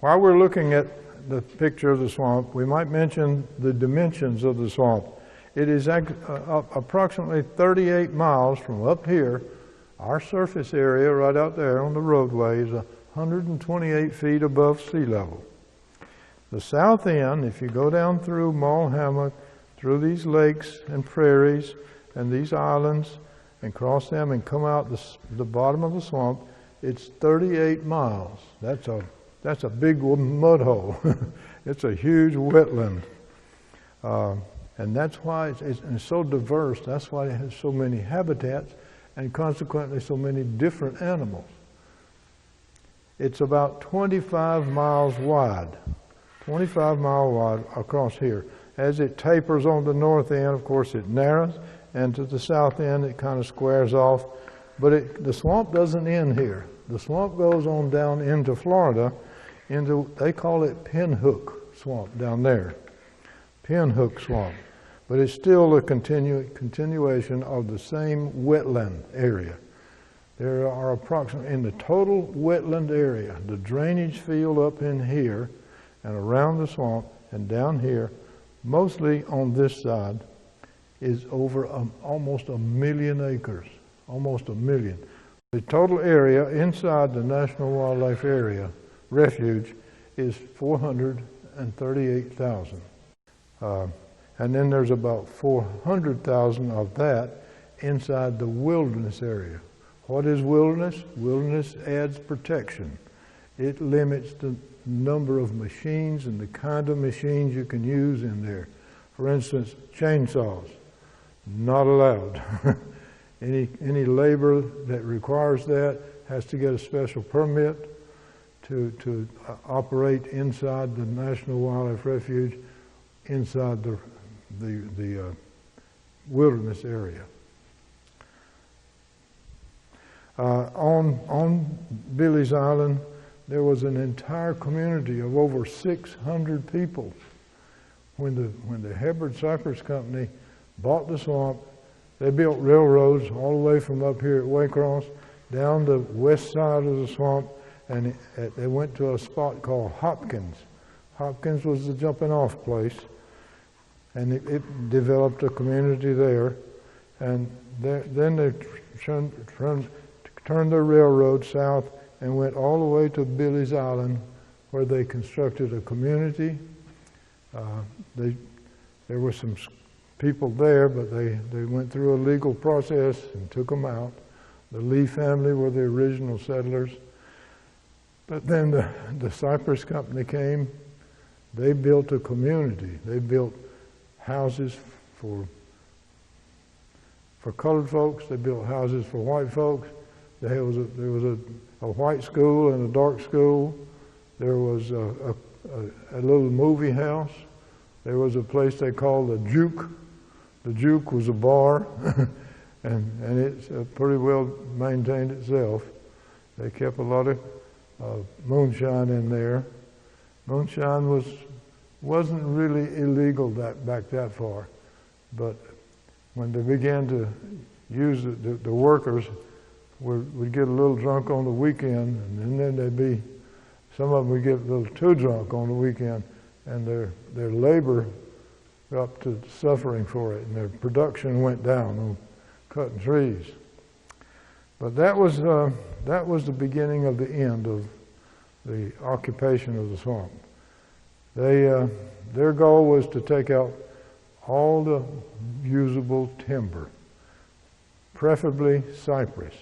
While we're looking at the picture of the swamp, we might mention the dimensions of the swamp. It is approximately 38 miles from up here. Our surface area right out there on the roadway is 128 feet above sea level. The south end, if you go down through Mall Hammock, through these lakes and prairies and these islands and cross them and come out the bottom of the swamp, it's 38 miles. That's a big mud hole. It's a huge wetland. And that's why it's so diverse. That's why it has so many habitats and consequently so many different animals. It's about 25 miles wide, 25 miles wide across here. As it tapers on the north end, of course, it narrows, and to the south end, it kind of squares off. But the swamp doesn't end here. The swamp goes on down into Florida, they call it Pinhook Swamp down there, Pinhook Swamp. But it's still a continuation of the same wetland area. There are approximately, in the total wetland area, the drainage field up in here and around the swamp and down here, mostly on this side, is over almost 1 million acres, almost 1 million. The total area inside the National Wildlife Area Refuge is 438,000. And then there's about 400,000 of that inside the wilderness area. What is wilderness? Wilderness adds protection. It limits the number of machines and the kind of machines you can use in there. For instance, chainsaws, not allowed. Any labor that requires that has to get a special permit to operate inside the National Wildlife Refuge, inside the wilderness area. On Billy's Island, there was an entire community of over 600 people. When the Hubbard Cypress Company bought the swamp, they built railroads all the way from up here at Waycross down the west side of the swamp, and they went to a spot called Hopkins. Hopkins was the jumping off place, and it developed a community there. And then they turned their railroad south and went all the way to Billy's Island, where they constructed a community. There were some people there, but they went through a legal process and took them out. The Lee family were the original settlers. But then the Cypress Company came. They built a community. They built houses for colored folks. They built houses for white folks. There was a white school and a dark school. There was a little movie house. There was a place they called the Juke. The Juke was a bar, and it's pretty well maintained itself. They kept a lot of moonshine in there. Moonshine wasn't really illegal back that far, but when they began to use the workers would get a little drunk on the weekend, and then some of them would get a little too drunk on the weekend, and their labor got up to suffering for it, and their production went down on cutting trees. But that was the beginning of the end of the occupation of the swamp. Their goal was to take out all the usable timber, preferably cypress.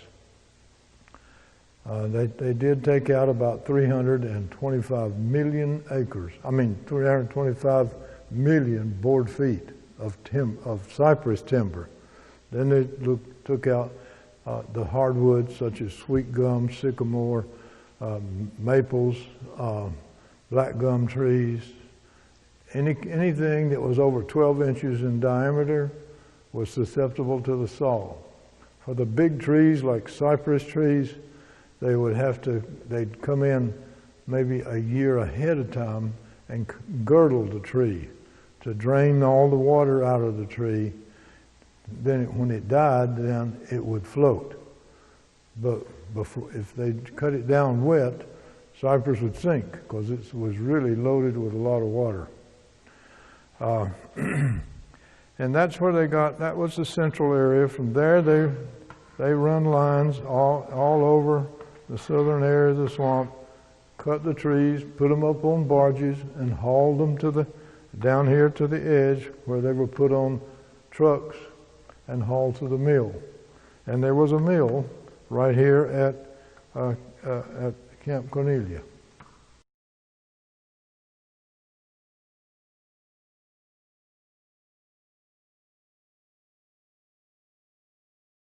They did take out about 325 million acres. 325 million board feet of cypress timber. Then they took out the hardwoods such as sweet gum, sycamore, maples, black gum trees. Anything that was over 12 inches in diameter was susceptible to the saw. For the big trees like cypress trees, they'd come in maybe a year ahead of time and girdle the tree to drain all the water out of the tree. Then when it died, then it would float. But if they cut it down wet, Cypress would sink because it was really loaded with a lot of water. And that's where they got, that was the central area. From there they run lines all over the southern area of the swamp, cut the trees, put them up on barges, and hauled them to down here to the edge where they were put on trucks and hauled to the mill. And there was a mill right here at Camp Cornelia.